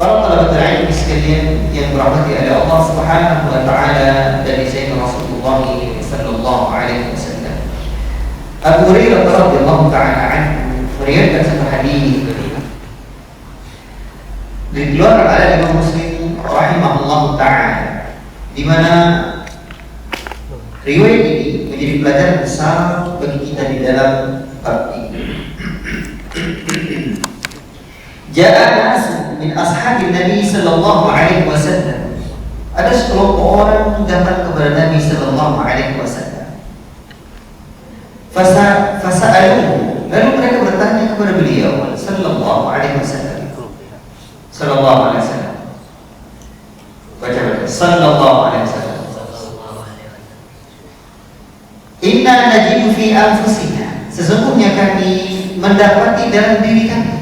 Para talabatul ilmi sekalian yang dirahmati oleh Allah Subhanahu wa taala, dari Sayyidina Rasulullah sallallahu alaihi wasallam, Abu Hurairah radhiyallahu taala anhu meriwayatkan satu hadis dikeluarkan oleh Imam Muslim rahimahullah taala, di mana riwayat ini menjadi pelajaran besar bagi kita di dalam bab ini. Ja'a nas min ashabin Nabi sallallahu alaihi wasallam. Ada sekelompok orang datang kepada Nabi sallallahu alaihi wasallam. Fasa'aluhu, lalu mereka bertanya kepada beliau sallallahu alaihi wasallam. Sallallahu alaihi wasallam. Baca sallallahu alaihi wasallam. Inna najidu fi anfusina, sesungguhnya kami mendapati dalam diri kami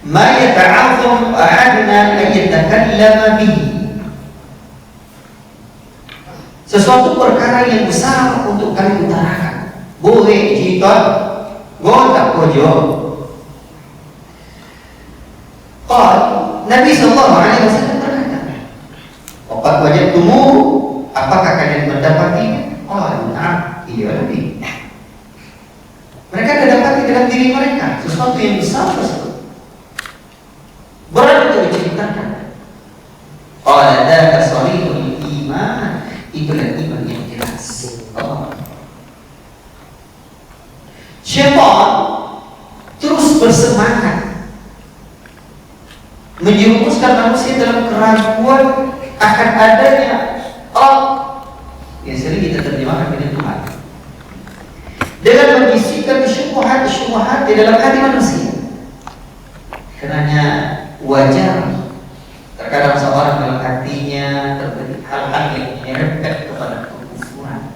ma yata'azzam ahaduna an yatakallama bihi, sesuatu perkara yang besar untuk kami utarakan. Boleh jika tak bojo. Nabi sallallahu alaihi wasallam berkata, "Waqad wajadtumu, apakah kalian mendapatinya?" Na'am, iya Nabi. Mereka dapati dalam diri mereka sesuatu yang besar tersebut, berat untuk diceritakan. Dzaka sharihul iman, itulah iman yang jelas. Syaitan terus bersemangat menjerumuskan manusia dalam keraguan akan adanya Allah yang sering kita terjemahkan dengan Tuhan, dengan membisikkan syubhat-syubhat di dalam hati manusia. Karenanya wajar terkadang seorang dalam hatinya terjadi hal-hal yang menyeret kepada kekufuran.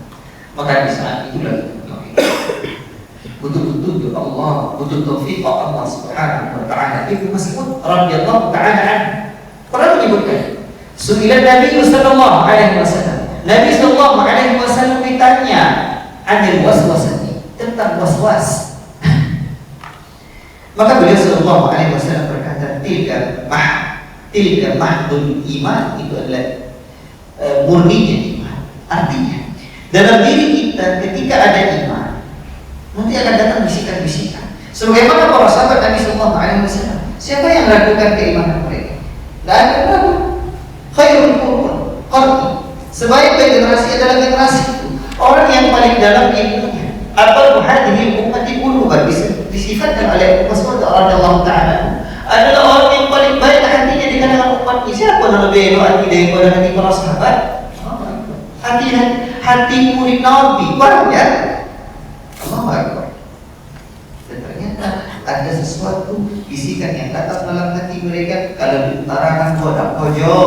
Maka di saat itulah butuh petunjuk Allah, butuh taufik Allah Subhanahu wa taala. Ibnu Mas'ud radhiyallahu taala anhu pernah menyebutkan, su'ilan Nabi sallallahu alaihi wasallam, Nabi sallallahu alaihi wasallam ditanya anil waswasati, tentang waswas. Maka beliau sallallahu alaihi wasallam berkata, tilka mahdul iman, itu adalah murninya iman. Artinya dalam diri kita ketika ada iman, nanti akan datang bisikan-bisikan. Sebagaimana para sahabat Nabi sallallahu alaihi wasallam, siapa yang meragukan keimanan mereka? Tidak ada yang ragu. Khairul qurun, sebaik-baik generasi adalah generasi itu orang yang paling dalam ilmunya. Atau hadhihi ummati quluban, disifatkan oleh Mas'ud radhiyallahu taala, adalah orang yang paling baik hatinya di kalangan umat ini. Siapa yang lebih baik hati daripada hati para sahabat? Hati murid Nabi banyak. Allahu Akbar. Dan ternyata ada sesuatu bisikan yang datang dalam hati mereka, kalau diutarakan bodak bojo.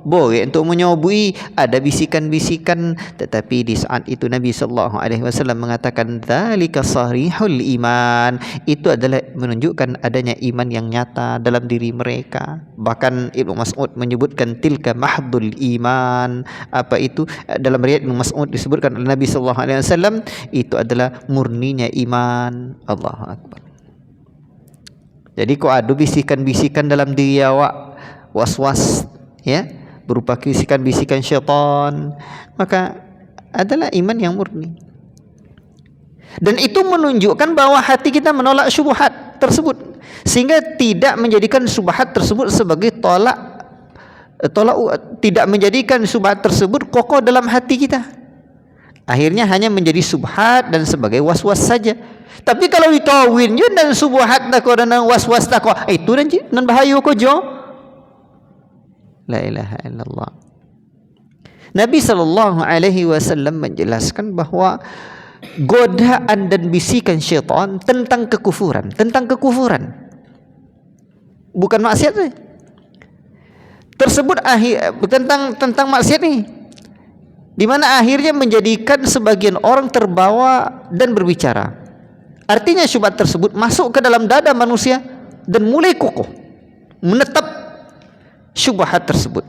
Boleh untuk menyobui ada bisikan-bisikan, tetapi di saat itu Nabi sallallahu alaihi wasallam mengatakan dzalika sharihul iman, itu adalah menunjukkan adanya iman yang nyata dalam diri mereka. Bahkan Ibnu Mas'ud menyebutkan tilka mahdul iman. Apa itu? Dalam riwayat Ibnu Mas'ud disebutkan oleh Nabi sallallahu alaihi wasallam, itu adalah murninya iman. Allahu Akbar. Jadi kok ada bisikan-bisikan dalam diri awak, was-was, ya, berupa bisikan-bisikan syaitan, maka adalah iman yang murni. Dan itu menunjukkan bahwa hati kita menolak syubhat tersebut, sehingga tidak menjadikan syubhat tersebut sebagai tolak, tidak menjadikan syubhat tersebut kokoh dalam hati kita. Akhirnya hanya menjadi syubhat dan sebagai was-was saja. Tapi kalau ditawin je dan subhat takwa dan was-was takwa, itu dan bahaya ko jo. La ilaha illallah. Nabi sallallahu alaihi wasallam menjelaskan bahwa godaan dan bisikan syaitan tentang kekufuran, bukan maksiat tersebut, tentang maksiat ini, di mana akhirnya menjadikan sebagian orang terbawa dan berbicara. Artinya syubhat tersebut masuk ke dalam dada manusia dan mulai kokoh menetap syubhat tersebut.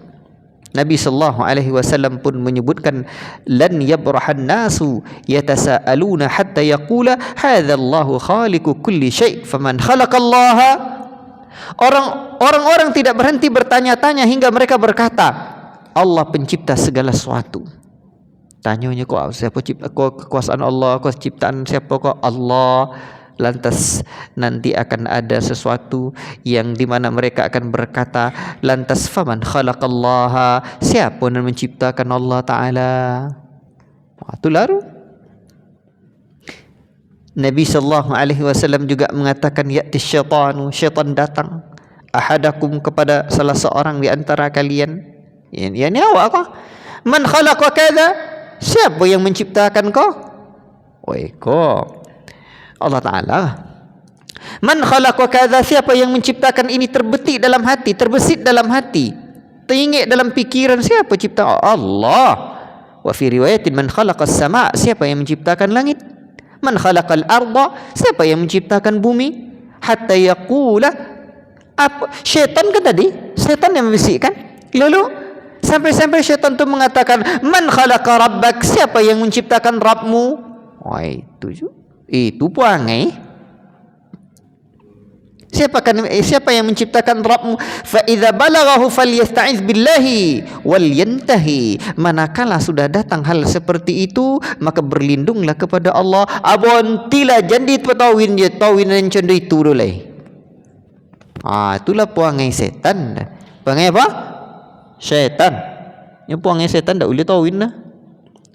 Nabi sallallahu alaihi wasallam pun menyebutkan, lan yabrahan nasu yatasaaluna hatta yaqula hadza Allahu khaliqu kulli syai' faman khalaqallaha Orang-orang tidak berhenti bertanya-tanya hingga mereka berkata, Allah pencipta segala sesuatu. Tanyanya, kok siapa cipta, kok kekuasaan Allah, kok ciptaan siapa, kok Allah. Lantas nanti akan ada sesuatu yang dimana mereka akan berkata, lantas faman khalaqallaha, siapa yang menciptakan Allah Ta'ala. Itu lalu Nabi SAW juga mengatakan, ya'ti syaitanu, syaitan datang, ahadakum, kepada salah seorang di antara kalian. Yani awak kau. Man khalaqa kadza, siapa yang menciptakan kau? Oi kau, Allah Ta'ala. Man khalaqa kadza, siapa yang menciptakan ini? Terbetik dalam hati, terbesit dalam hati, teringik dalam pikiran, siapa cipta? Allah. Wa fi riwayatin man khalaqas sama', siapa yang menciptakan langit? Man khalaqal arda, siapa yang menciptakan bumi? Hatta yaqula, apa? Syaitan kan tadi? Syaitan yang membisikkan. Lalu sampai-sampai syaitan itu mengatakan, man khalaqa rabbak, siapa yang menciptakan Rabbmu? Wah, itu puangai. Siapa yang menciptakan Rabbmu? Fa idza balaghahu falyasta'iz billahi wal yantahi. Manakala sudah datang hal seperti itu, maka berlindunglah kepada Allah. Abontila jadi tawin dia tawin dan cendai itu dulu. Itulah puangai setan. Puangai apa? Setan. Yang puangai setan dak boleh tawin dah.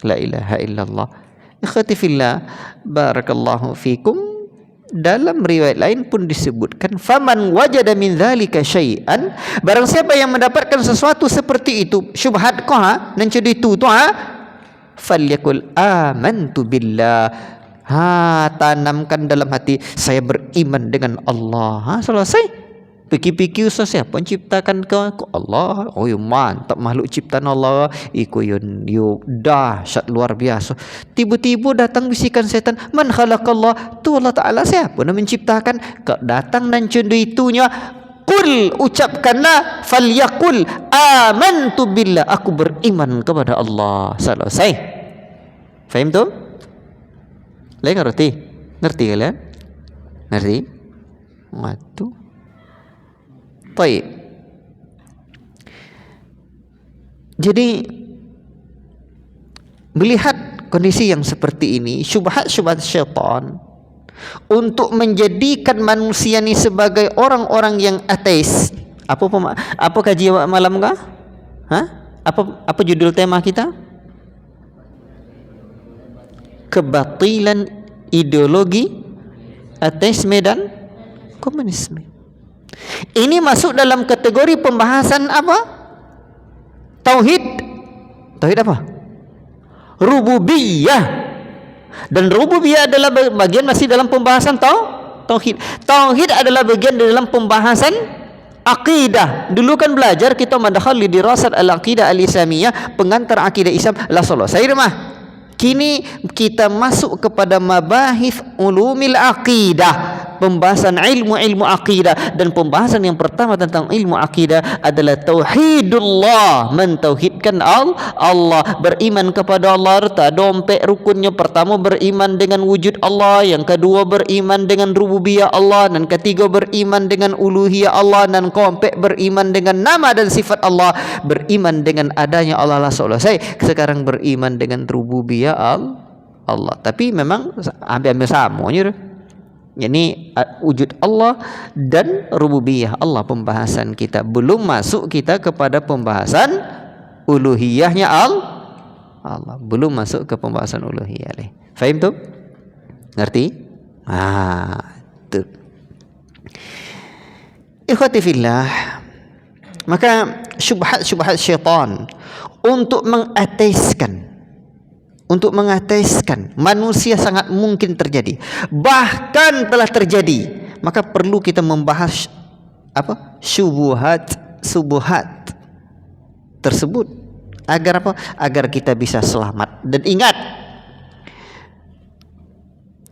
La ilaha illallah. Ikhwati fillah, barakallahu fikum. Dalam riwayat lain pun disebutkan, faman wajada min dzalika syai'an, barang siapa yang mendapatkan sesuatu seperti itu, syubhat kau dan jadi itu falyakul amantu billah, tanamkan dalam hati, saya beriman dengan Allah. Selesai. Pikir-pikir usah siapa menciptakan kau? Allah. Oh, mantap makhluk ciptaan Allah. Iku yo dahsyat luar biasa. Tiba-tiba datang bisikan setan, man khalaqallah, tu Allah Ta'ala, siapa yang menciptakan? Kau datang dan cendu itunya, qul, ucapkanlah, falyakul amantu billah, aku beriman kepada Allah. Selesai. Faham tu? Lain ngerti? Ngerti kalian? Ngerti? Waduh. Baik. Jadi melihat kondisi yang seperti ini, syubhat-syubhat syaitan untuk menjadikan manusia ini sebagai orang-orang yang ateis. Apa kaji malam kah? Apa judul tema kita? Kebatilan ideologi ateisme dan komunisme. Ini masuk dalam kategori pembahasan apa? Tauhid. Tauhid apa? Rububiyah. Dan rububiyah adalah bagian masih dalam pembahasan tauhid. Tauhid adalah bagian dalam pembahasan akidah. Dulu kan belajar kita madkhal li dirasat al-aqidah al-islamiyah, pengantar akidah Islam. La selesai rumah. Kini kita masuk kepada mabahis ulumil aqidah, pembahasan ilmu-ilmu akidah. Dan pembahasan yang pertama tentang ilmu akidah adalah tauhidullah, mentauhidkan Allah, beriman kepada Allah. Dompet rukunnya, pertama beriman dengan wujud Allah, yang kedua beriman dengan rububiyah Allah, dan ketiga beriman dengan uluhiyah Allah, dan keempat beriman dengan nama dan sifat Allah, beriman dengan adanya Allah. Selesai. Sekarang beriman dengan rububiyah Allah. Tapi memang hampir sama je. Ini wujud Allah dan rububiyah Allah pembahasan kita. Belum masuk kita kepada pembahasan uluhiyahnya Allah. Belum masuk ke pembahasan uluhiyah. Faham tu? Ngerti? Tu. Ikhwati fillah, maka syubhat-syubhat syaitan untuk mengateiskan manusia sangat mungkin terjadi, bahkan telah terjadi. Maka perlu kita membahas apa? Syubhat tersebut agar apa? Agar kita bisa selamat. Dan ingat,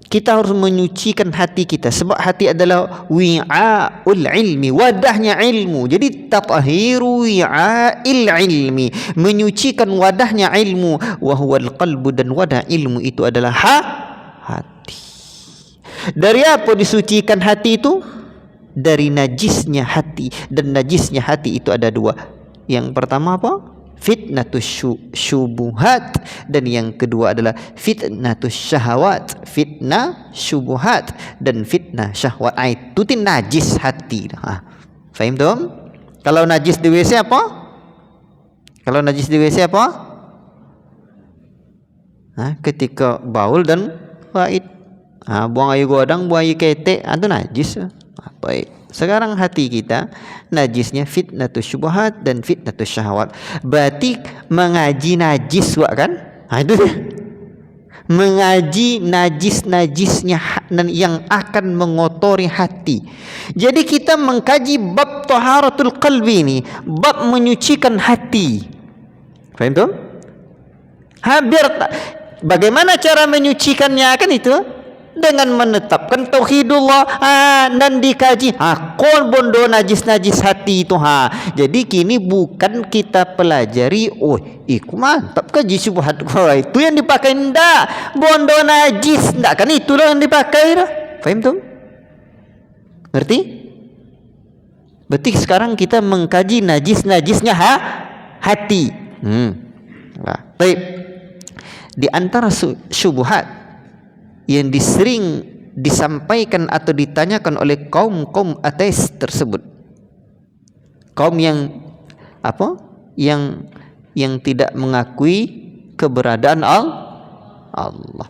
kita harus menyucikan hati kita, sebab hati adalah wi'aul ilmi, wadahnya ilmu. Jadi tathiru wi'ail ilmi, menyucikan wadahnya ilmu. Wa huwal qalbu, dan wadah ilmu itu adalah hati. Dari apa disucikan hati itu? dari najisnya hati. Dan najisnya hati itu ada dua. Yang pertama apa? Fitnatus syubuhat, dan yang kedua adalah fitnatus syahwat. Fitnah syubuhat dan fitnah syahwat, itu najis hati. Faham tuh? Kalau najis di WC apa? Kalau najis di WC apa? Ketika baul dan haid. Buang air godang, buang air ketek, itu najis. Baik. Sekarang hati kita najisnya fitnatus syubhat dan fitnatus syahwat. Berarti mengaji najis kan? Itu dia. Mengaji najis-najisnya yang akan mengotori hati. Jadi kita mengkaji bab taharatul qalbi ini, bab menyucikan hati. Faham tu? Bagaimana cara menyucikannya kan itu? Dengan menetapkan tauhidullah dan dikaji kon bondo najis hati itu. Jadi kini bukan kita pelajari iku mantap kaji syubhat itu yang dipakai, ndak bondo najis ndak kan, itulah yang dipakai dah. Faham tuh? Ngerti? Berarti sekarang kita mengkaji najisnya hati. Baik. Di antara syubhat yang sering disampaikan atau ditanyakan oleh kaum ateis tersebut, kaum yang yang tidak mengakui keberadaan Allah.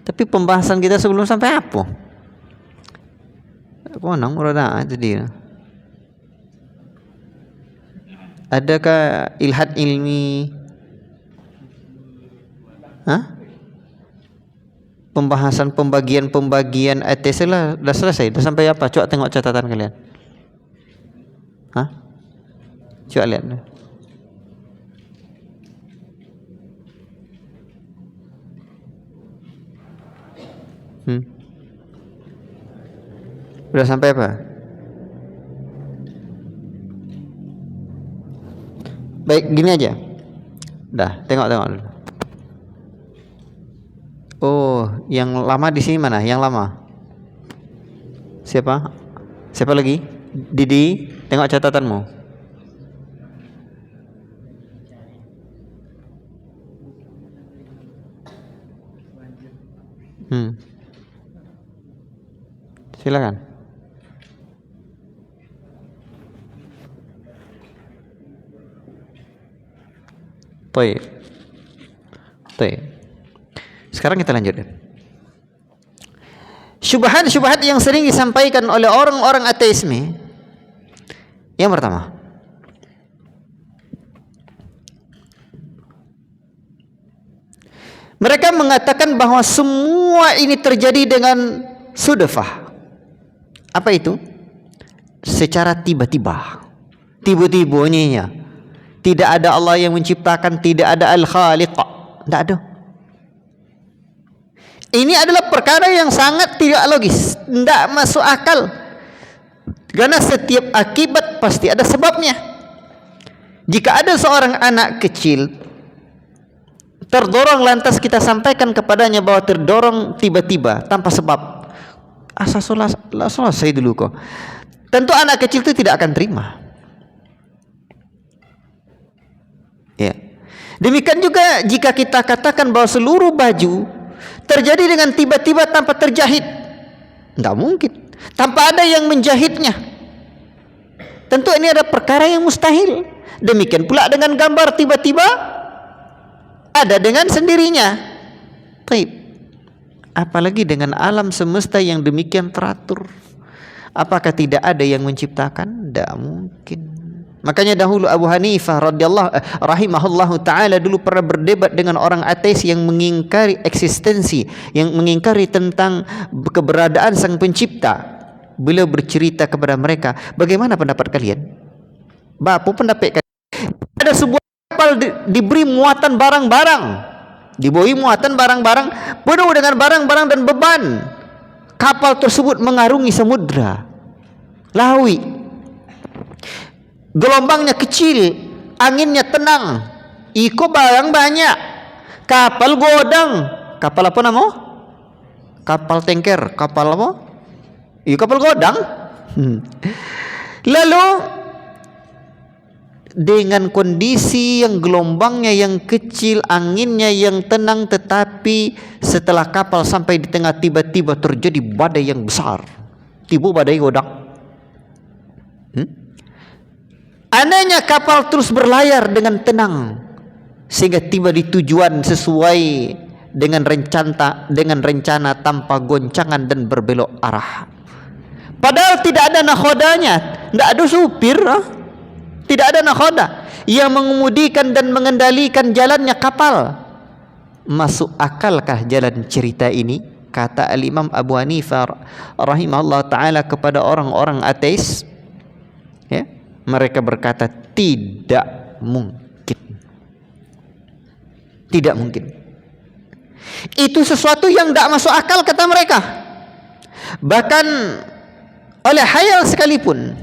Tapi pembahasan kita sebelum sampai apa? Nang urada itu dia. Adakah ilhad ilmi? Pembahasan pembagian ateis lah dah selesai. Dah sampai apa? Coba tengok catatan kalian. Coba lihat. Udah sampai apa? Baik, gini aja. Dah, tengok dulu. Yang lama di sini mana? Yang lama. Siapa? Siapa lagi? Didi, tengok catatanmu. Silakan. Baik. Sekarang kita lanjutkan. Syubhat yang sering disampaikan oleh orang-orang ateisme. Yang pertama, mereka mengatakan bahwa semua ini terjadi dengan sudafah. Apa itu? Secara tiba-tiba. Tiba-tibanya. Tidak ada Allah yang menciptakan, tidak ada Al-Khaliq. Tidak ada. Ini adalah perkara yang sangat tidak logis, tidak masuk akal. Karena setiap akibat pasti ada sebabnya. Jika ada seorang anak kecil terdorong, lantas kita sampaikan kepadanya bahwa terdorong tiba-tiba tanpa sebab, selesai dulu kok. Tentu anak kecil itu tidak akan terima. Ya. Demikian juga jika kita katakan bahwa seluruh baju terjadi dengan tiba-tiba tanpa terjahit, tidak mungkin. Tanpa ada yang menjahitnya, tentu ini ada perkara yang mustahil. Demikian pula dengan gambar, tiba-tiba ada dengan sendirinya. Baik. Apalagi dengan alam semesta yang demikian teratur, apakah tidak ada yang menciptakan? Tidak mungkin. Makanya dahulu Abu Hanifah rahimahullahu taala dulu pernah berdebat dengan orang ateis yang mengingkari eksistensi, yang mengingkari tentang keberadaan Sang Pencipta. Beliau bercerita kepada mereka, bagaimana pendapat kalian? Apa pendapat kalian? Ada sebuah kapal diberi muatan barang-barang, diberi muatan barang-barang, penuh dengan barang-barang dan beban. Kapal tersebut mengarungi samudra Lawi. Gelombangnya kecil, anginnya tenang, iko barang banyak, kapal godang, kapal apa nama? Kapal tanker, kapal apa? Ya kapal godang. Lalu dengan kondisi yang gelombangnya yang kecil, anginnya yang tenang, tetapi setelah kapal sampai di tengah tiba-tiba terjadi badai yang besar. Tiba badai godang. Andainya kapal terus berlayar dengan tenang sehingga tiba di tujuan sesuai dengan rencana tanpa goncangan dan berbelok arah. Padahal tidak ada nakhodanya, tidak ada supir, tidak ada nakhoda yang mengemudikan dan mengendalikan jalannya kapal. Masuk akalkah jalan cerita ini? Kata Al-Imam Abu Hanifah rahimahullah ta'ala kepada orang-orang ateis, ya, mereka berkata tidak mungkin. Tidak mungkin. Itu sesuatu yang tidak masuk akal kata mereka. Bahkan oleh khayal sekalipun.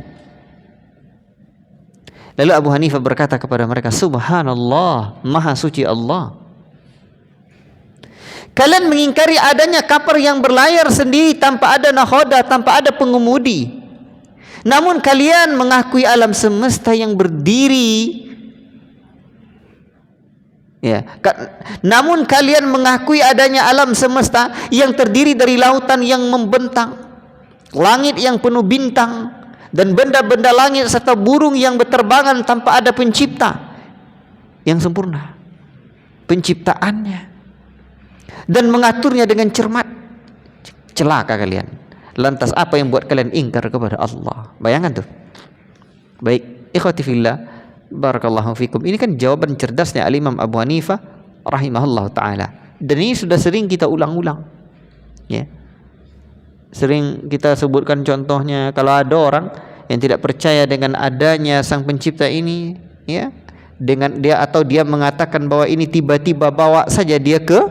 Lalu Abu Hanifah berkata kepada mereka, subhanallah, maha suci Allah. Kalian mengingkari adanya kapal yang berlayar sendiri tanpa ada nakhoda, tanpa ada pengemudi. Namun kalian mengakui alam semesta yang berdiri. Ya, namun kalian mengakui adanya alam semesta yang terdiri dari lautan yang membentang, langit yang penuh bintang, dan benda-benda langit serta burung yang berterbangan tanpa ada pencipta yang sempurna penciptaannya dan mengaturnya dengan cermat. Celaka kalian. Lantas apa yang buat kalian ingkar kepada Allah? Bayangkan tuh. Baik, ikhwati fillah, barakallahu fikum. Ini kan jawaban cerdasnya Al-Imam Abu Hanifah rahimahullah ta'ala. Dan ini sudah sering kita ulang-ulang, ya. Sering kita sebutkan contohnya, kalau ada orang yang tidak percaya dengan adanya sang pencipta ini, ya, dengan dia atau dia mengatakan bahwa ini tiba-tiba bawa saja dia ke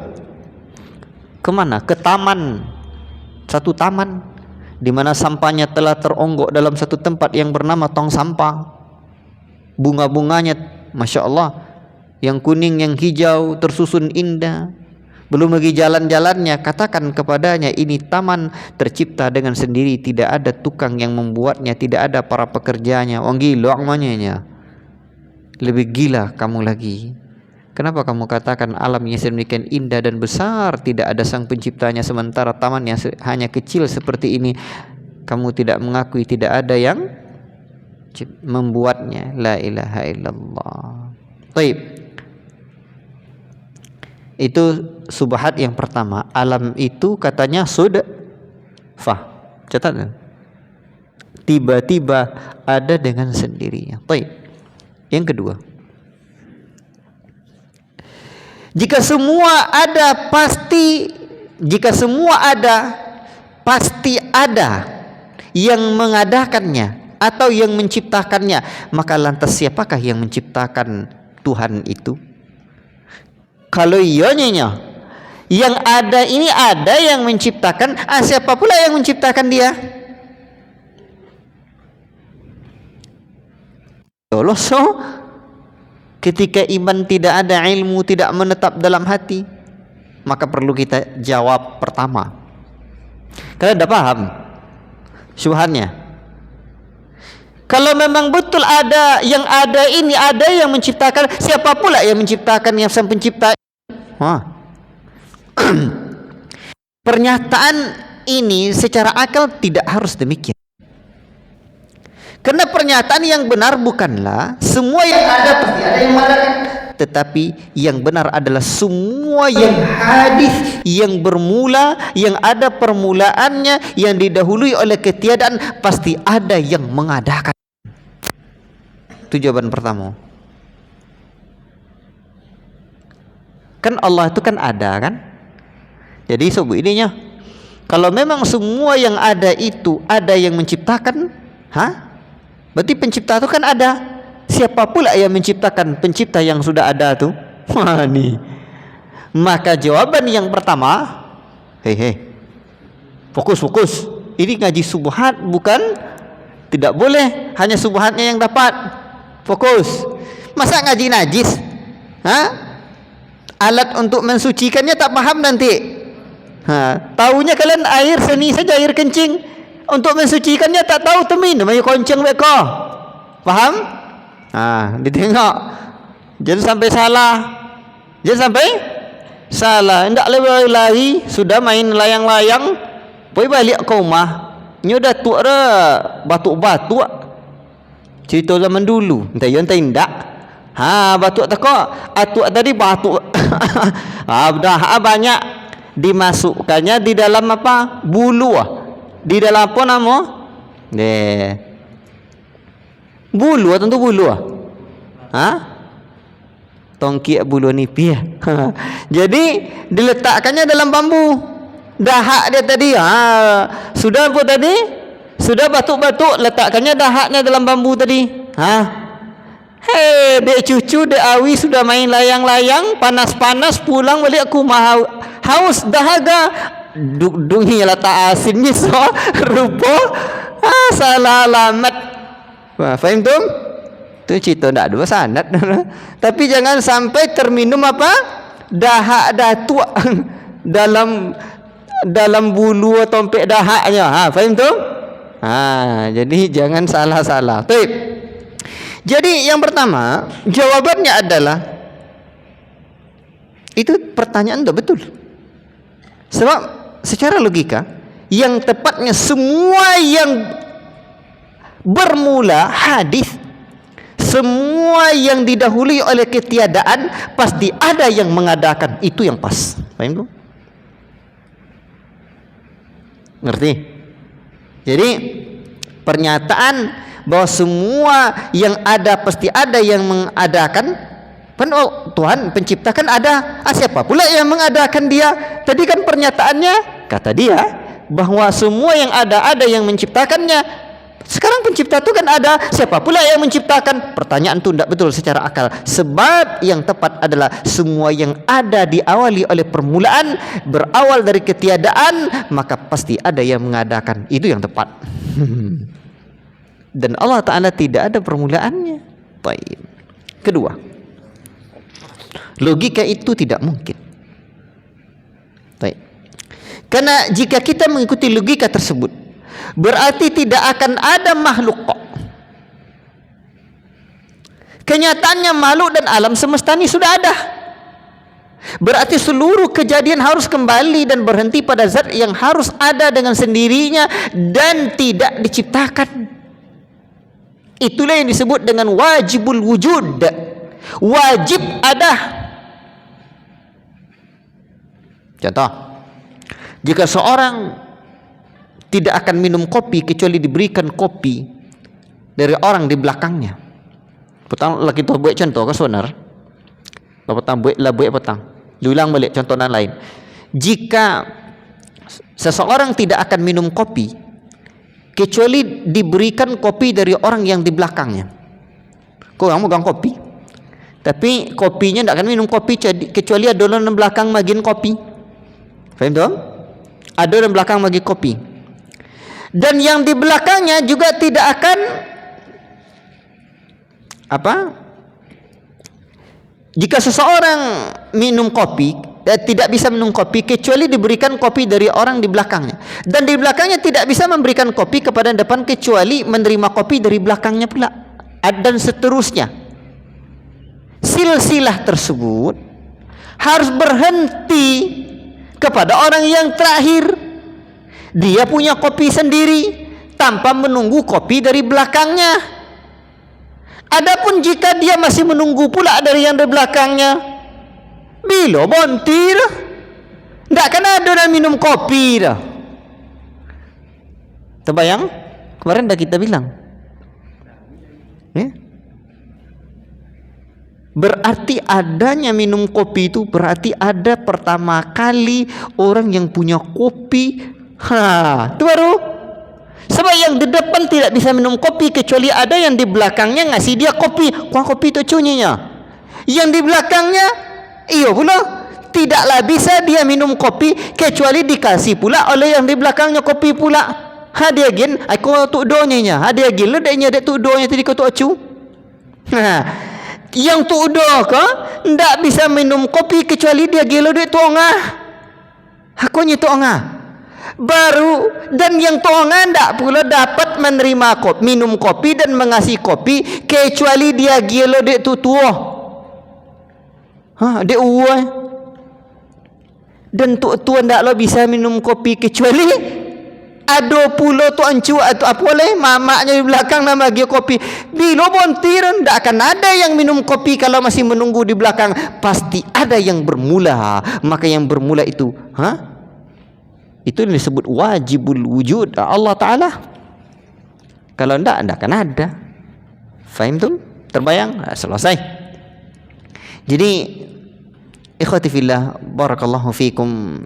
mana? Ke taman, satu taman di mana sampahnya telah teronggok dalam satu tempat yang bernama tong sampah. Bunga-bunganya, masya Allah, yang kuning, yang hijau, tersusun indah. Belum lagi jalan-jalannya, katakan kepadanya ini taman tercipta dengan sendiri, tidak ada tukang yang membuatnya, tidak ada para pekerjanya. Wong gila namanya. Lebih gila kamu lagi. Kenapa kamu katakan alamnya sedemikian indah dan besar, tidak ada sang penciptanya, sementara taman yang hanya kecil seperti ini kamu tidak mengakui tidak ada yang membuatnya. La ilaha illallah. Baik. Itu subhat yang pertama. Alam itu katanya sudfah. Catat. Tiba-tiba ada dengan sendirinya. Baik. Yang kedua. Jika semua ada pasti ada yang mengadakannya atau yang menciptakannya, maka lantas siapakah yang menciptakan Tuhan itu? Kalau iyanya yang ada ini ada yang menciptakan, siapa pula yang menciptakan dia? So, ketika iman tidak ada, ilmu tidak menetap dalam hati, maka perlu kita jawab pertama. Kalian sudah paham syubhatnya? Kalau memang betul ada ini, ada yang menciptakan, siapa pula yang menciptakan yang sang pencipta? Pernyataan ini secara akal tidak harus demikian. Karena pernyataan yang benar bukanlah semua yang ada pasti ada yang mengadakan, tetapi yang benar adalah semua yang hadis, yang bermula, yang ada permulaannya, yang didahului oleh ketiadaan, pasti ada yang mengadakan. Itu jawaban pertama. Kan Allah itu kan ada kan? Jadi sobu ininya, kalau memang semua yang ada itu ada yang menciptakan, berarti pencipta itu kan ada. Siapa pula yang menciptakan pencipta yang sudah ada tuh? Nih. Maka jawaban yang pertama, fokus. Ini ngaji subhat, bukan? Tidak boleh hanya subhatnya yang dapat. Fokus. Masa ngaji najis? Alat untuk mensucikannya tak paham nanti. Taunya kalian air seni saja, air kencing. untuk mensucikannya tak tahu terminum air konceng mereka. Faham? Ditengok. Jangan sampai salah. Jangan sampai salah. Hendak lari sudah main layang-layang, pergi balik ke rumah. Nyo dah tua dah batuk-batuk. Cerita zaman dulu. Entah indak. Batuk tekak. Atuk tadi batuk. Dah banyak dimasukkannya di dalam apa? Bulu. Di dalam apa nama? Bulu tentu bulu. Tongki bulu nipis. Jadi diletakkannya dalam bambu. Dahak dia tadi. Sudah apa tadi? Sudah batuk-batuk, letakkannya dahaknya dalam bambu tadi. Dek cucu, dek awi sudah main layang-layang, panas-panas, pulang balik aku haus dahaga. Duk-duk letak asinnya so rupa. Salah alamat. Faham tu? Itu cerita tak ada sanad. Tapi jangan sampai terminum apa? Dahak datuk dalam bulu atau tompek dahaknya. Faham tu? Jadi jangan salah-salah. Baik. Jadi yang pertama, jawabannya adalah itu pertanyaan tak betul. Sebab secara logika yang tepatnya semua yang bermula hadis, semua yang didahului oleh ketiadaan pasti ada yang mengadakan, itu yang pas. Faham tu? Ngerti? Jadi pernyataan bahwa semua yang ada pasti ada yang mengadakan, Tuhan penciptakan ada. Siapa pula yang mengadakan dia? Tadi kan pernyataannya kata dia bahwa semua yang ada yang menciptakannya. Sekarang pencipta itu kan ada, siapa pula yang menciptakan? Pertanyaan itu tidak betul secara akal. Sebab yang tepat adalah semua yang ada diawali oleh permulaan, berawal dari ketiadaan, maka pasti ada yang mengadakan. Itu yang tepat. Dan Allah Ta'ala tidak ada permulaannya. Baik. Kedua, logika itu tidak mungkin. Baik. Karena jika kita mengikuti logika tersebut, berarti tidak akan ada makhluk kok. Kenyataannya makhluk dan alam semesta ini sudah ada. Berarti seluruh kejadian harus kembali dan berhenti pada zat yang harus ada dengan sendirinya dan tidak diciptakan. Itulah yang disebut dengan wajibul wujud. Wajib ada. Contoh, jika seorang tidak akan minum kopi kecuali diberikan kopi dari orang di belakangnya. Petang lagi tu buat contoh ke sonar. Petang buat petang. Diulang balik contoh yang lain. Jika seseorang tidak akan minum kopi kecuali diberikan kopi dari orang yang di belakangnya. Kau orang megang kopi, tapi kopinya tidak akan minum kopi kecuali ada orang di belakang magin kopi. Faham tu? Ada orang belakang bagi kopi. Dan yang di belakangnya juga tidak akan jika seseorang minum kopi, tidak bisa minum kopi kecuali diberikan kopi dari orang di belakangnya, dan di belakangnya tidak bisa memberikan kopi kepada depan kecuali menerima kopi dari belakangnya pula, dan seterusnya. Silsilah tersebut harus berhenti kepada orang yang terakhir. Dia punya kopi sendiri tanpa menunggu kopi dari belakangnya. Adapun jika dia masih menunggu pula dari yang di belakangnya, bila bonti dah, tidak akan ada yang minum kopi dah. Terbayang? Kemarin dah kita bilang. Berarti adanya minum kopi itu berarti ada pertama kali orang yang punya kopi. Itu baru. Sebab yang di depan tidak bisa minum kopi kecuali ada yang di belakangnya ngasih dia kopi. Kuah kopi itu cunyinya. Yang di belakangnya, iya pula, tidaklah bisa dia minum kopi kecuali dikasih pula oleh yang di belakangnya kopi pula. Dia gin, aku tu donya. Dia gin le deknya dek tu donya tadi kau tu acu. Yang tu do ke ndak bisa minum kopi kecuali dia gelo dek tu ongah. Hakonya tu ongah. Baru dan yang tongan tak pula dapat menerima kopi, minum kopi dan mengasih kopi kecuali dia gila dek tu tua. Dek uai. Dan tu ndak lo bisa minum kopi kecuali ada pula tu ancu atau apa leh mamaknya di belakang nama dia kopi. Bila bontiran ndak akan ada yang minum kopi kalau masih menunggu di belakang. Pasti ada yang bermula. Maka yang bermula itu, itu disebut wajibul wujud Allah Ta'ala. Kalau ndak akan ada. Faham tu? Terbayang? Selesai. Jadi ikhwati fillah, barakallahu fikum.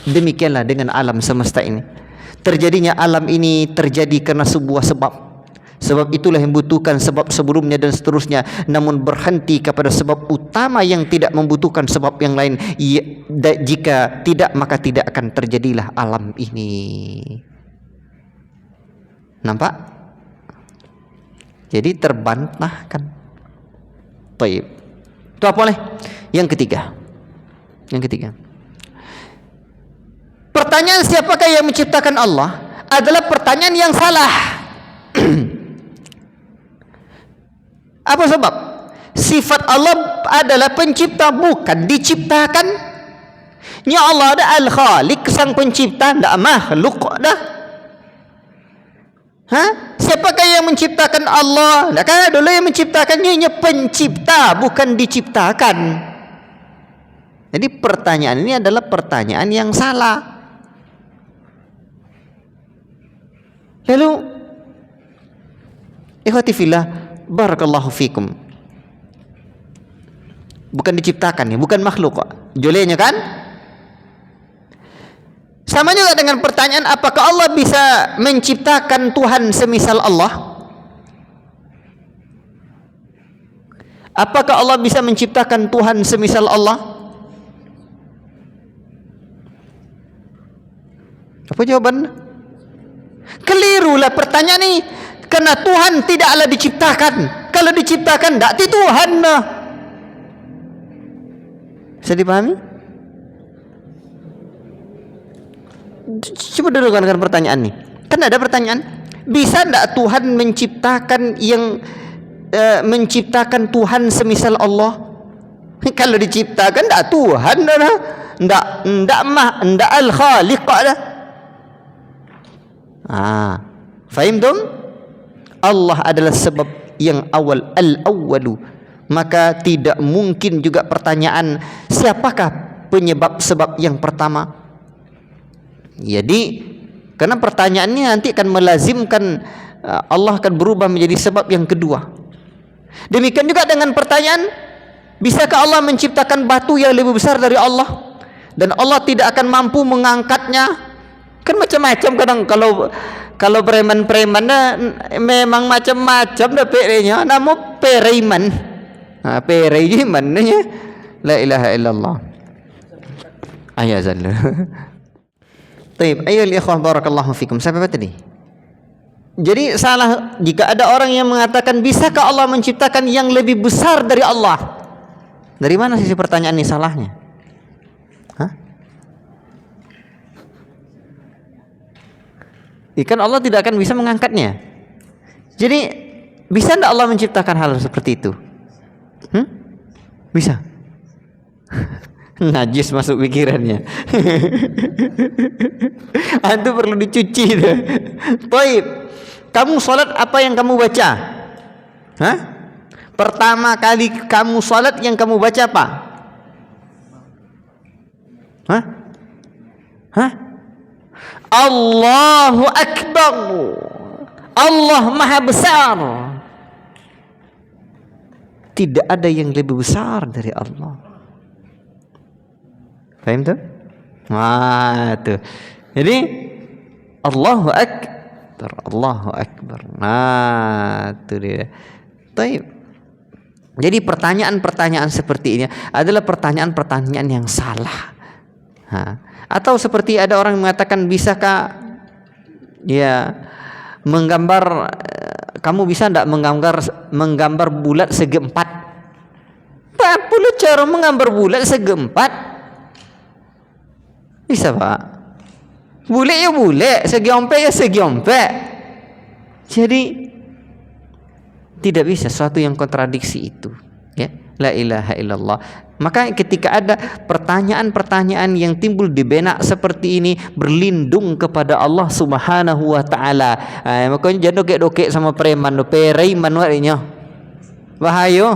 Demikianlah dengan alam semesta ini. Terjadinya alam ini terjadi karena sebuah sebab. Sebab itulah yang membutuhkan sebab sebelumnya dan seterusnya. Namun berhenti kepada sebab utama yang tidak membutuhkan sebab yang lain. Jika tidak, maka tidak akan terjadilah alam ini. Nampak? Jadi terbantahkan. Baik. Itu apa boleh? Yang ketiga. Pertanyaan siapakah yang menciptakan Allah adalah pertanyaan yang salah. Apa sebab? Sifat Allah adalah pencipta, bukan diciptakan. Ya Allah ada Al-Khaliq, sang pencipta, tidak makhluk dah. Siapakah yang menciptakan Allah? Kan ada yang menciptakannya, pencipta, bukan diciptakan. Jadi pertanyaan ini adalah pertanyaan yang salah. Lalu ikhwati fillah, barakallahu fikum. Bukan diciptakan ya, bukan makhluk kok. Jolenya kan? Sama juga dengan pertanyaan, apakah Allah bisa menciptakan Tuhan semisal Allah? Apakah Allah bisa menciptakan Tuhan semisal Allah? Apa jawaban? Kelirulah pertanyaan ini. Karena Tuhan tidaklah diciptakan. Kalau diciptakan, tak ti Tuhan lah. Bisa dipahami? Coba dulu dengan pertanyaan ini. Kan ada pertanyaan, bisa tak Tuhan menciptakan menciptakan Tuhan semisal Allah? Kalau diciptakan, tak Tuhan dah. Ndak Al-Khaliq dah. Faham tum? Allah adalah sebab yang awal, al-awwalu. Maka tidak mungkin juga pertanyaan siapakah penyebab sebab yang pertama. Jadi karena pertanyaannya nanti akan melazimkan Allah akan berubah menjadi sebab yang kedua. Demikian juga dengan pertanyaan, bisakah Allah menciptakan batu yang lebih besar dari Allah dan Allah tidak akan mampu mengangkatnya? Kan macam-macam kadang kalau preman-preman memang macam-macam dah perenya, nama pereman. Pereman nya. La ilaha illallah. Ayazallah. Baik, ayo ikhwan barakallahu fikum. Sampai apa tadi? Jadi salah jika ada orang yang mengatakan bisakah Allah menciptakan yang lebih besar dari Allah? Dari mana sisi pertanyaan ini salahnya? Ikan Allah tidak akan bisa mengangkatnya. Jadi bisa tidak Allah menciptakan hal seperti itu? Bisa. Najis masuk pikirannya. Itu perlu dicuci. Baik. Kamu salat apa yang kamu baca? Pertama kali kamu salat yang kamu baca apa? Allahu Akbar. Allah Maha Besar. Tidak ada yang lebih besar dari Allah. Faham tu? Tuh. Jadi Allahu Akbar, Allahu Akbar. Itu dia. Baik. Jadi pertanyaan-pertanyaan seperti ini adalah pertanyaan-pertanyaan yang salah. Atau seperti ada orang mengatakan, bisakah menggambar, kamu bisa tidak menggambar bulat segi empat? Apa cara menggambar bulat segi empat? Bisa Pak? Bule ya bule, segi ompek ya segi ompek. Jadi tidak bisa suatu yang kontradiksi itu, ya. La ilaha illallah. Maka ketika ada pertanyaan-pertanyaan yang timbul di benak seperti ini, berlindung kepada Allah Subhanahu wa taala. Makanya jangan dokek-dokek sama preman, pereiman warinya. Bahaya.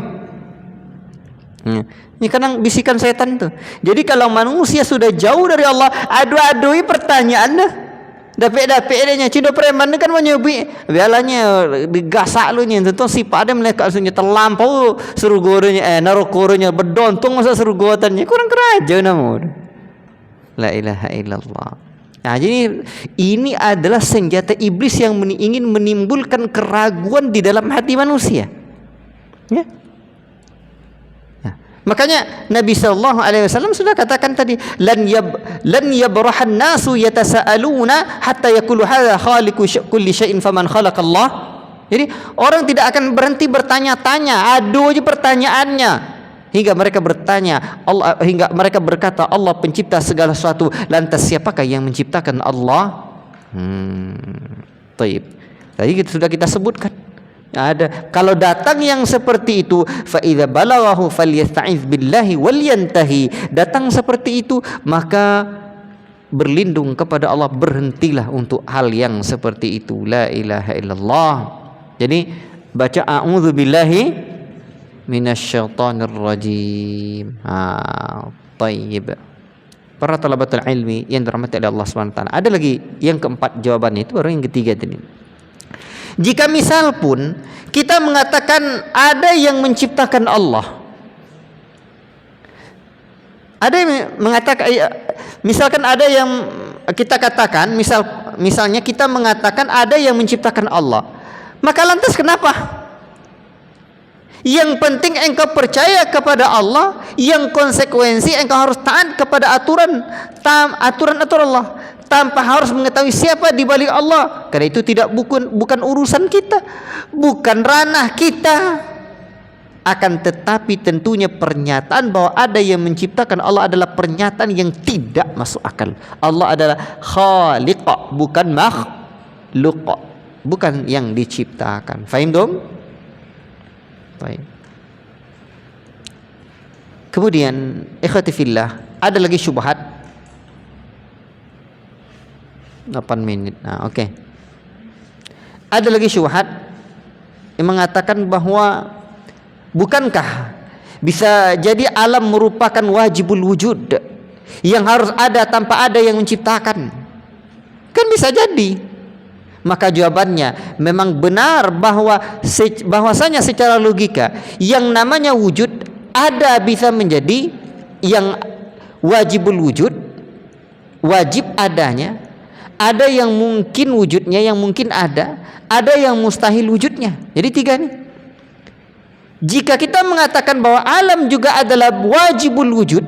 Ini kadang bisikan setan tuh. Jadi kalau manusia sudah jauh dari Allah, adu-adui pertanyaan dah. Dapet-dapet dia cinta preman kan menyebi. Bialanya digasak lu nya tentu si pada mereka asunya terlampau suruh gorenya narokoronya berdontung masa suruh gotannya kurang keraja namun. La ilaha illallah. Nah, jadi ini adalah senjata iblis yang ingin menimbulkan keraguan di dalam hati manusia. Ya. Makanya Nabi sallallahu alaihi wasallam sudah katakan tadi, lan yabrahan nasu yatasaaluna hatta yaqulu hadza khaliqu kulli syai'in faman khalaqallah. Jadi orang tidak akan berhenti bertanya-tanya, adu aja pertanyaannya hingga mereka bertanya Allah, hingga mereka berkata Allah pencipta segala sesuatu, lantas siapakah yang menciptakan Allah? Baik. Tadi sudah kita sebutkan. Ada kalau datang yang seperti itu, fa idza balaghahu falyasta'iz billahi walyantahi. Datang seperti itu maka berlindung kepada Allah, berhentilah untuk hal yang seperti itu. La ilaha illallah. Jadi baca a'udzu billahi minasyaitonir rajim. Tayyib. Para talabatul ilmi yang dirahmati oleh Allah Subhanahu wa taala. Ada lagi yang keempat jawabannya, itu baru yang ketiga tadi. Jika misal pun kita mengatakan ada yang menciptakan Allah, ada yang mengatakan, misalkan ada yang kita katakan, misalnya kita mengatakan ada yang menciptakan Allah, maka lantas kenapa? Yang penting engkau percaya kepada Allah, yang konsekuensi engkau harus taat kepada aturan Allah, tanpa harus mengetahui siapa di balik Allah. Karena itu bukan urusan kita, bukan ranah kita. Akan tetapi tentunya pernyataan bahwa ada yang menciptakan Allah adalah pernyataan yang tidak masuk akal. Allah adalah khaliq, bukan makhluk, bukan yang diciptakan. Fahim dong? Baik. Kemudian ikhwati fillah, ada lagi syubhat 8 menit. Nah, oke. Ada lagi syubhat yang mengatakan bahwa bukankah bisa jadi alam merupakan wajibul wujud yang harus ada tanpa ada yang menciptakan? Kan bisa jadi. Maka jawabannya memang benar bahwasanya secara logika yang namanya wujud ada bisa menjadi yang wajibul wujud, wajib adanya, ada yang mungkin wujudnya, yang mungkin ada yang mustahil wujudnya. Jadi 3 nih. Jika kita mengatakan bahwa alam juga adalah wajibul wujud,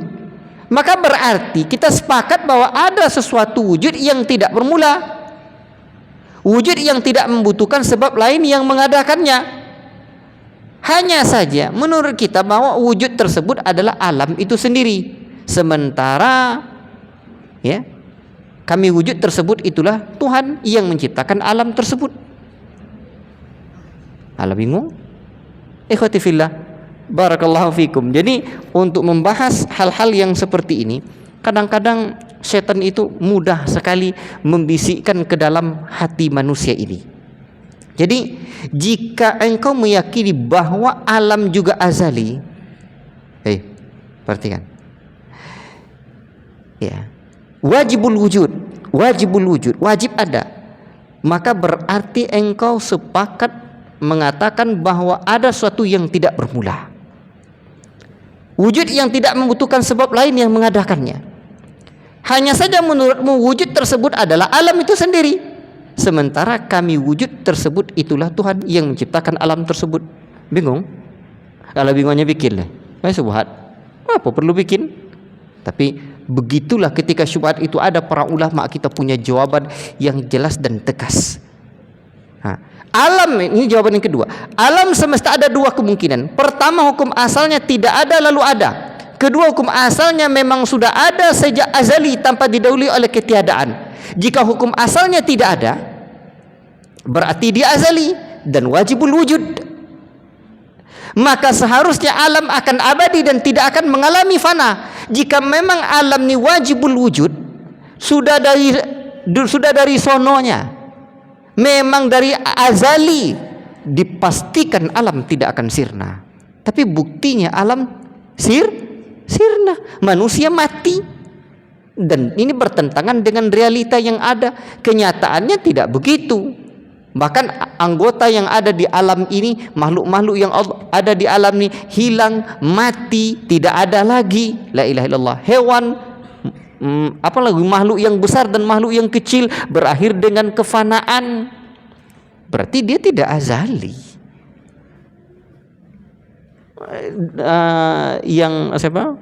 maka berarti kita sepakat bahwa ada sesuatu wujud yang tidak bermula, wujud yang tidak membutuhkan sebab lain yang mengadakannya. Hanya saja menurut kita bahwa wujud tersebut adalah alam itu sendiri, sementara ya kami wujud tersebut itulah Tuhan yang menciptakan alam tersebut. Alam bingung? Ikhwati fillah, barakallahu fikum. Jadi untuk membahas hal-hal yang seperti ini, kadang-kadang setan itu mudah sekali membisikkan ke dalam hati manusia ini. Jadi jika engkau meyakini bahwa alam juga azali, perhatikan, ya, wajibul wujud, wajib ada, maka berarti engkau sepakat mengatakan bahwa ada sesuatu yang tidak bermula, wujud yang tidak membutuhkan sebab lain yang mengadakannya. Hanya saja menurutmu wujud tersebut adalah alam itu sendiri, sementara kami wujud tersebut itulah Tuhan yang menciptakan alam tersebut. Bingung? Kalau bingungnya bikin lah, subhat. Apa perlu bikin? Tapi begitulah ketika syubhat itu ada, para ulama kita punya jawaban yang jelas dan tegas. Alam, ini jawaban yang kedua. Alam semesta ada 2 kemungkinan. Pertama, hukum asalnya tidak ada lalu ada. Kedua, hukum asalnya memang sudah ada sejak azali tanpa didahului oleh ketiadaan. Jika hukum asalnya tidak ada, berarti dia azali dan wajibul wujud. Maka seharusnya alam akan abadi dan tidak akan mengalami fana. Jika memang alam ini wajibul wujud, sudah dari sononya, memang dari azali dipastikan alam tidak akan sirna. Tapi buktinya alam sirna, manusia mati, dan ini bertentangan dengan realita yang ada. Kenyataannya tidak begitu. Bahkan anggota yang ada di alam ini, makhluk-makhluk yang ada di alam ini hilang, mati, tidak ada lagi. La ilaha illallah. Hewan, apalagi makhluk yang besar dan makhluk yang kecil berakhir dengan kefanaan. Berarti dia tidak azali. Yang siapa?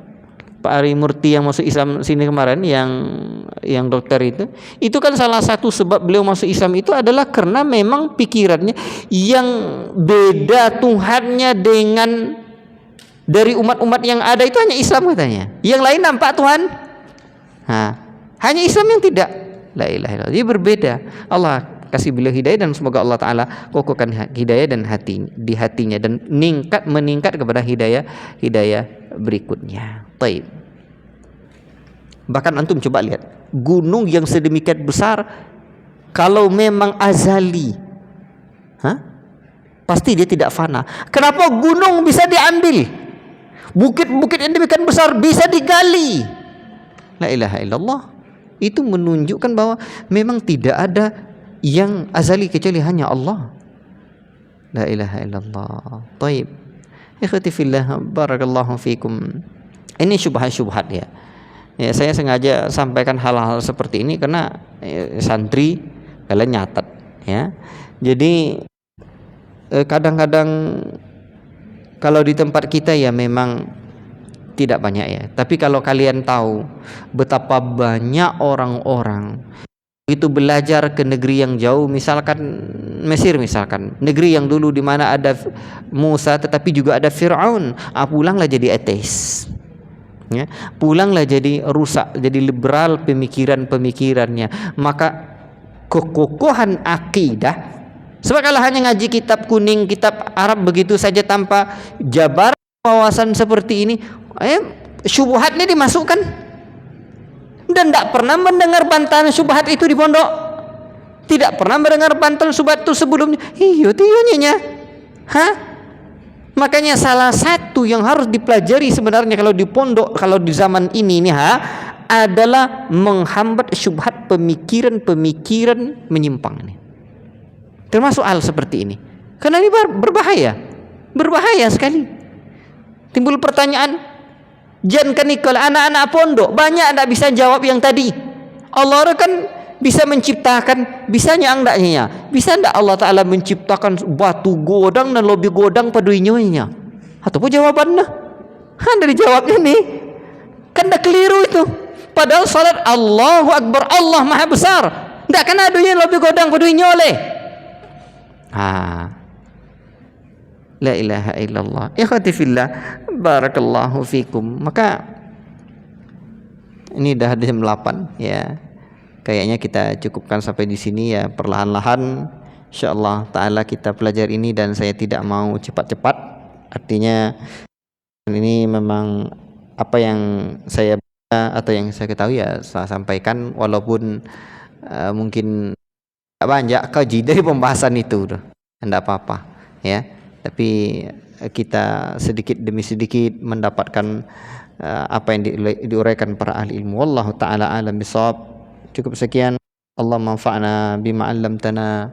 Pak Ari Murti yang masuk Islam sini kemarin, yang dokter itu kan salah satu sebab beliau masuk Islam itu adalah karena memang pikirannya yang beda Tuhannya dengan dari umat-umat yang ada itu hanya Islam katanya. Yang lain nampak Tuhan, hanya Islam yang tidak. La ilaha illallah. Jadi berbeda. Allah kasih beliau hidayah dan semoga Allah Ta'ala kokohkan hidayah dan di hatinya dan meningkat kepada hidayah berikutnya. Taib. Bahkan antum coba lihat gunung yang sedemikian besar, kalau memang azali, pasti dia tidak fana. Kenapa gunung bisa diambil? Bukit-bukit yang demikian besar bisa digali. La ilaha illallah. Itu menunjukkan bahwa memang tidak ada yang azali kecuali hanya Allah. La ilaha illallah. Taib. Ikhwati fillah, barakallahu fikum. Ini syubhat-syubhat ya. Ya, saya sengaja sampaikan hal-hal seperti ini karena santri kalian nyatet ya. Jadi kadang-kadang kalau di tempat kita ya memang tidak banyak ya. Tapi kalau kalian tahu betapa banyak orang-orang itu belajar ke negeri yang jauh, misalkan Mesir, misalkan negeri yang dulu di mana ada Musa tetapi juga ada Fir'aun, pulanglah jadi ateis ya, pulanglah jadi rusak, jadi liberal pemikirannya. Maka kekokohan akidah, sebab kalau hanya ngaji kitab kuning, kitab Arab begitu saja tanpa jabar wawasan seperti ini, syubhatnya dimasukkan. Dan tidak pernah mendengar bantahan syubhat itu di pondok, tidak pernah mendengar bantahan syubhat itu sebelumnya. Iya, makanya salah satu yang harus dipelajari sebenarnya kalau di pondok, kalau di zaman ini adalah menghambat syubhat pemikiran menyimpang ini. Termasuk hal seperti ini, karena ini berbahaya sekali. Timbul pertanyaan, jangan kalau anak-anak pondok banyak tidak bisa jawab yang tadi. Allah kan bisa menciptakan, bisanya enggaknya? Bisa enggak Allah Ta'ala menciptakan batu godang dan lobi godang pada inyonya? Ataupun jawabannya dari jawab ini kan dah keliru itu. Padahal salat Allahu Akbar, Allah Maha Besar, tidak kan adunya lobi godang pada inyole. La ilaha illallah. Ikhwati fillah, barakallahu fikum. Maka ini dah jam 8 ya. Kayaknya kita cukupkan sampai di sini ya, perlahan-lahan insyaallah taala kita pelajari ini, dan saya tidak mau cepat-cepat. Artinya ini memang apa yang saya baca atau yang saya ketahui ya saya sampaikan, walaupun mungkin banyak kaji dari pembahasan itu, tidak apa-apa ya. Tapi kita sedikit demi sedikit mendapatkan apa yang diuraikan para ahli ilmu. Wallahu ta'ala alam bisawab. Cukup sekian. Allah manfa'na bima 'allamtana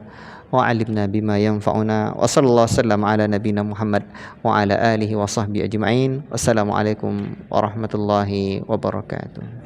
wa 'allimna bima yanfa'una. Wa sallallahu wasallam ala nabiyyina Muhammad wa ala alihi wa sahbihi ajma'in. Wassalamualaikum warahmatullahi wabarakatuh.